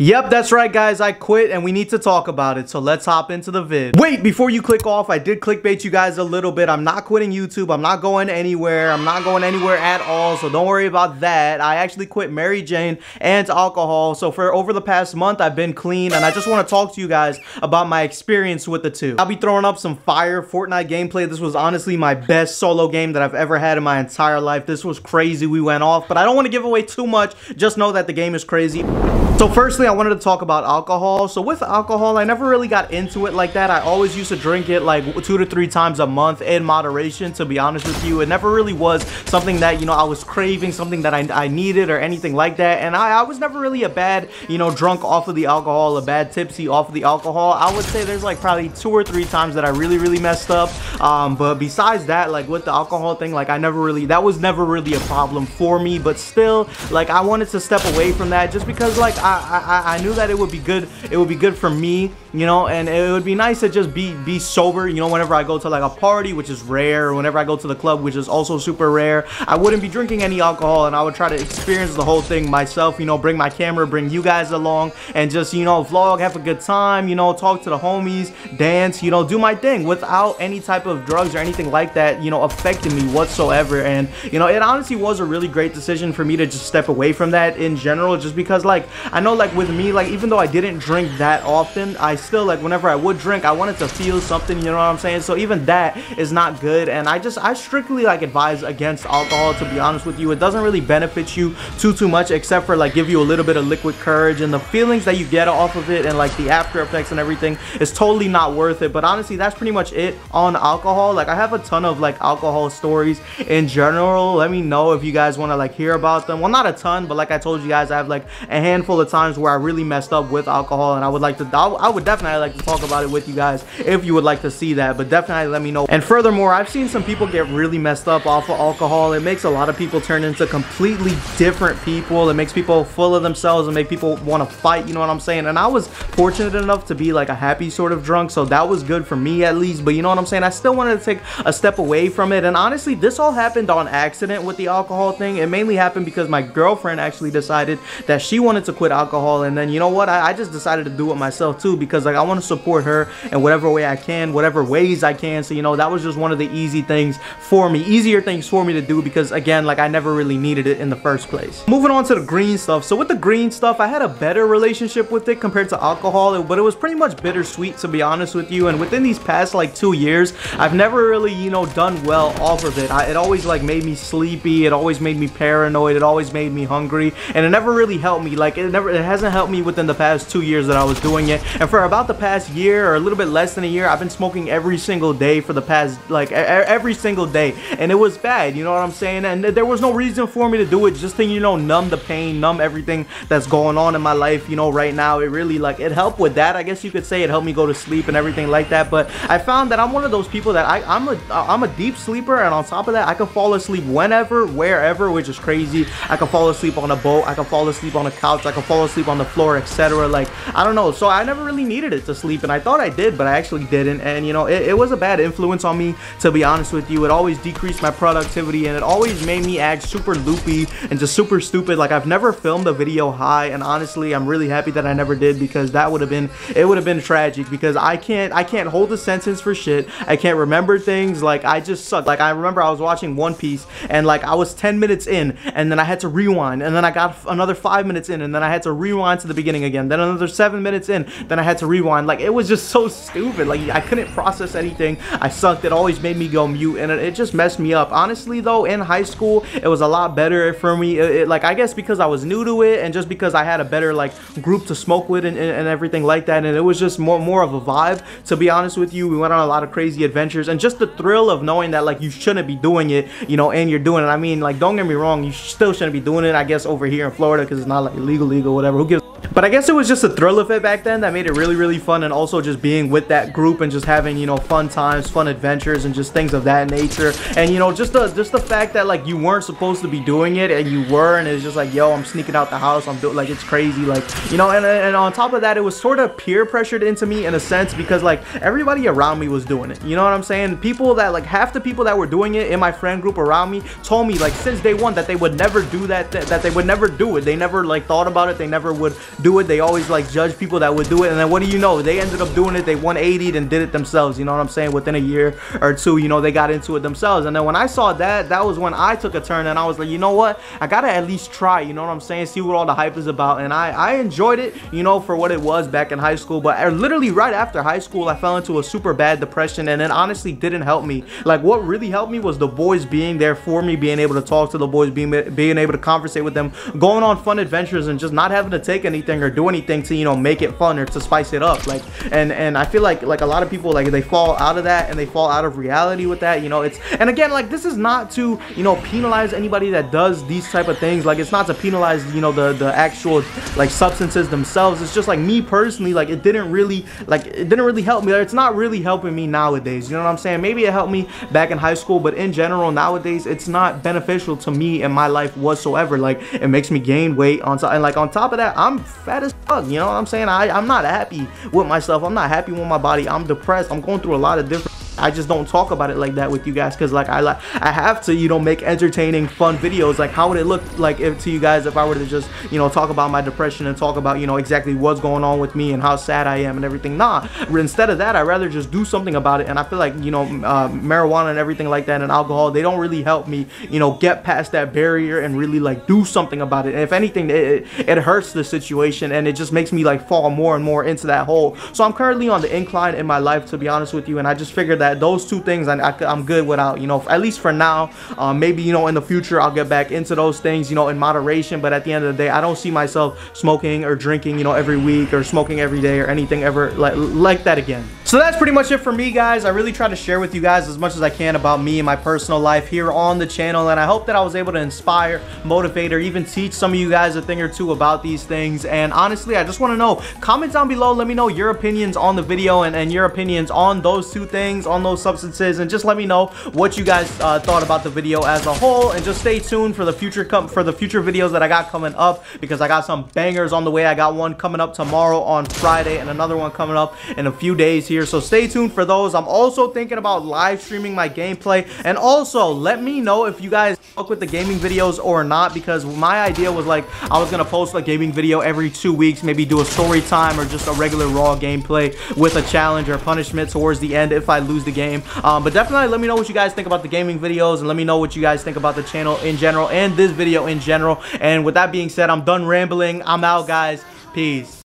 Yep, that's right guys, I quit and we need to talk about it, so let's hop into the vid. Wait, before you click off, I did clickbait you guys a little bit. I'm not quitting YouTube, I'm not going anywhere, at all, so don't worry about that. I actually quit Mary Jane and alcohol, so for over the past month, I've been clean, and I just want to talk to you guys about my experience with the two. I'll be throwing up some fire Fortnite gameplay. This was honestly my best solo game that I've ever had in my entire life. This was crazy, we went off, but I don't want to give away too much, just know that the game is crazy. So firstly, I wanted to talk about alcohol. So with alcohol, I never really got into it like that. I always used to drink it like 2 to 3 times a month in moderation, to be honest with you. It never really was something that, you know, I was craving, something that I needed or anything like that. And I was never really a bad, you know, drunk off of the alcohol, a bad tipsy off of the alcohol. I would say there's like probably 2 or 3 times that I really messed up. But besides that, like with the alcohol thing, like that was never really a problem for me. But still, like I wanted to step away from that just because like I knew that it would be good for me, you know, and it would be nice to just be sober, you know, whenever I go to like a party, which is rare, or whenever I go to the club, which is also super rare. I wouldn't be drinking any alcohol, and I would try to experience the whole thing myself, you know, bring my camera, bring you guys along, and just, you know, vlog, have a good time, you know, talk to the homies, dance, you know, do my thing without any type of drugs or anything like that, you know, affecting me whatsoever. And, you know, it honestly was a really great decision for me to just step away from that in general, just because like I know like with me, like even though I didn't drink that often, I still like whenever I would drink, I wanted to feel something, you know what I'm saying? So even that is not good, and I strictly like advise against alcohol, to be honest with you. It doesn't really benefit you too much, except for like give you a little bit of liquid courage, and the feelings that you get off of it and like the after effects and everything is totally not worth it. But honestly, that's pretty much it on alcohol. Like I have a ton of like alcohol stories in general. Let me know if you guys want to like hear about them. Well, not a ton, but like I told you guys, I have like a handful of times where I really messed up with alcohol, and I would definitely like to talk about it with you guys if you would like to see that. But definitely let me know. And furthermore, I've seen some people get really messed up off of alcohol. It makes a lot of people turn into completely different people. It makes people full of themselves and make people want to fight, you know what I'm saying? And I was fortunate enough to be like a happy sort of drunk, so that was good for me at least. But you know what I'm saying, I still wanted to take a step away from it. And honestly, this all happened on accident with the alcohol thing. It mainly happened because my girlfriend actually decided that she wanted to quit alcohol, and then you know what, I just decided to do it myself too, because like I want to support her in whatever way I can, whatever ways I can. So you know, that was just one of the easier things for me to do, because again, like I never really needed it in the first place. Moving on to the green stuff. So with the green stuff, I had a better relationship with it compared to alcohol, but it was pretty much bittersweet, to be honest with you. And within these past like 2 years, I've never really, you know, done well off of it. It always like made me sleepy, it always made me paranoid, it always made me hungry, and it never really helped me. Like it hasn't helped me within the past 2 years that I was doing it. And for about the past year, or a little bit less than a year, I've been smoking every single day for the past like every single day, and it was bad, you know what I'm saying? And there was no reason for me to do it, just to, you know, numb the pain, numb everything that's going on in my life, you know, right now. It really like it helped with that, I guess you could say. It helped me go to sleep and everything like that. But I found that I'm one of those people that I'm a deep sleeper, and on top of that, I can fall asleep whenever, wherever, which is crazy. I can fall asleep on a boat, I can fall asleep on a couch, I can fall asleep on the floor, etc. Like I don't know, so I never really needed it to sleep, and I thought I did, but I actually didn't. And you know, it was a bad influence on me, to be honest with you. It always decreased my productivity, and it always made me act super loopy and just super stupid. Like I've never filmed a video high, and honestly I'm really happy that I never did, because that would have been tragic, because I can't hold a sentence for shit. I can't remember things. Like I just suck. Like I remember I was watching One Piece, and like I was 10 minutes in, and then I had to rewind, and then I got another 5 minutes in, and then I had to rewind to the beginning again, then another 7 minutes in, then I had to rewind. Like it was just so stupid. Like I couldn't process anything. I sucked. It always made me go mute, and it just messed me up. Honestly though, in high school it was a lot better for me. Like I guess because I was new to it, and just because I had a better like group to smoke with and everything like that, and it was just more of a vibe, to be honest with you. We went on a lot of crazy adventures, and just the thrill of knowing that like you shouldn't be doing it, you know, and you're doing it. I mean, like don't get me wrong, you still shouldn't be doing it, I guess, over here in Florida, because it's not like legal, whatever, who gives. But I guess it was just a thrill of it back then that made it really fun, and also just being with that group and just having, you know, fun times, fun adventures, and just things of that nature. And you know, just the fact that like you weren't supposed to be doing it, and you were, and it's just like, yo, I'm sneaking out the house, I'm doing, like, it's crazy, like, you know. And on top of that, it was sort of peer pressured into me in a sense, because like everybody around me was doing it, you know what I'm saying? People that like half the people that were doing it in my friend group around me told me like since day one that they would never do that, that they would never do it. They never like thought about it, they never would do it. They always like judge people that would do it, and then what do you know, they ended up doing it. They 180'd and did it themselves, you know what I'm saying? Within a year or two, you know, they got into it themselves. And then when I saw that, that was when I took a turn, and I was like, you know what, I gotta at least try, you know what I'm saying, see what all the hype is about. And I enjoyed it, you know, for what it was back in high school. But literally right after high school, I fell into a super bad depression, and it honestly didn't help me. Like, what really helped me was the boys being there for me, being able to talk to the boys, being able to conversate with them, going on fun adventures, and just not having to take anything or do anything to, you know, make it fun or to spice it up. Like, and I feel like a lot of people, like, they fall out of that and they fall out of reality with that, you know. It's, and again, like, this is not to, you know, penalize anybody that does these type of things. Like, it's not to penalize, you know, the actual like substances themselves. It's just like, me personally, like, it didn't really help me. It's not really helping me nowadays, you know what I'm saying? Maybe it helped me back in high school, but in general nowadays it's not beneficial to me in my life whatsoever. Like, it makes me gain weight on top, and like on top of that, I'm fat as fuck, you know what I'm saying? I'm not happy with myself. I'm not happy with my body. I'm depressed. I'm going through a lot of different, I just don't talk about it like that with you guys, because like I have to, you know, make entertaining, fun videos. Like, how would it look like to you guys if I were to just, you know, talk about my depression and talk about, you know, exactly what's going on with me and how sad I am and everything? Nah, instead of that, I'd rather just do something about it. And I feel like, you know, marijuana and everything like that and alcohol, they don't really help me, you know, get past that barrier and really like do something about it. And if anything, it hurts the situation, and it just makes me like fall more and more into that hole. So I'm currently on the incline in my life, to be honest with you, and I just figured that those two things I'm good without, you know, at least for now. Maybe, you know, in the future I'll get back into those things, you know, in moderation. But at the end of the day, I don't see myself smoking or drinking, you know, every week, or smoking every day, or anything ever like that again. So that's pretty much it for me, guys. I really try to share with you guys as much as I can about me and my personal life here on the channel, and I hope that I was able to inspire, motivate, or even teach some of you guys a thing or two about these things. And honestly, I just want to know, comment down below, let me know your opinions on the video, and your opinions on those two things, on those substances, and just let me know what you guys thought about the video as a whole. And just stay tuned for the future videos that I got coming up, because I got some bangers on the way. I got one coming up tomorrow on Friday, and another one coming up in a few days here, so stay tuned for those. I'm also thinking about live streaming my gameplay, and also let me know if you guys fuck with the gaming videos or not, because my idea was like, I was gonna post a gaming video every 2 weeks, maybe do a story time or just a regular raw gameplay with a challenge or punishment towards the end if I lose the game. But definitely let me know what you guys think about the gaming videos, and let me know what you guys think about the channel in general and this video in general. And with that being said, I'm done rambling. I'm out, guys. Peace.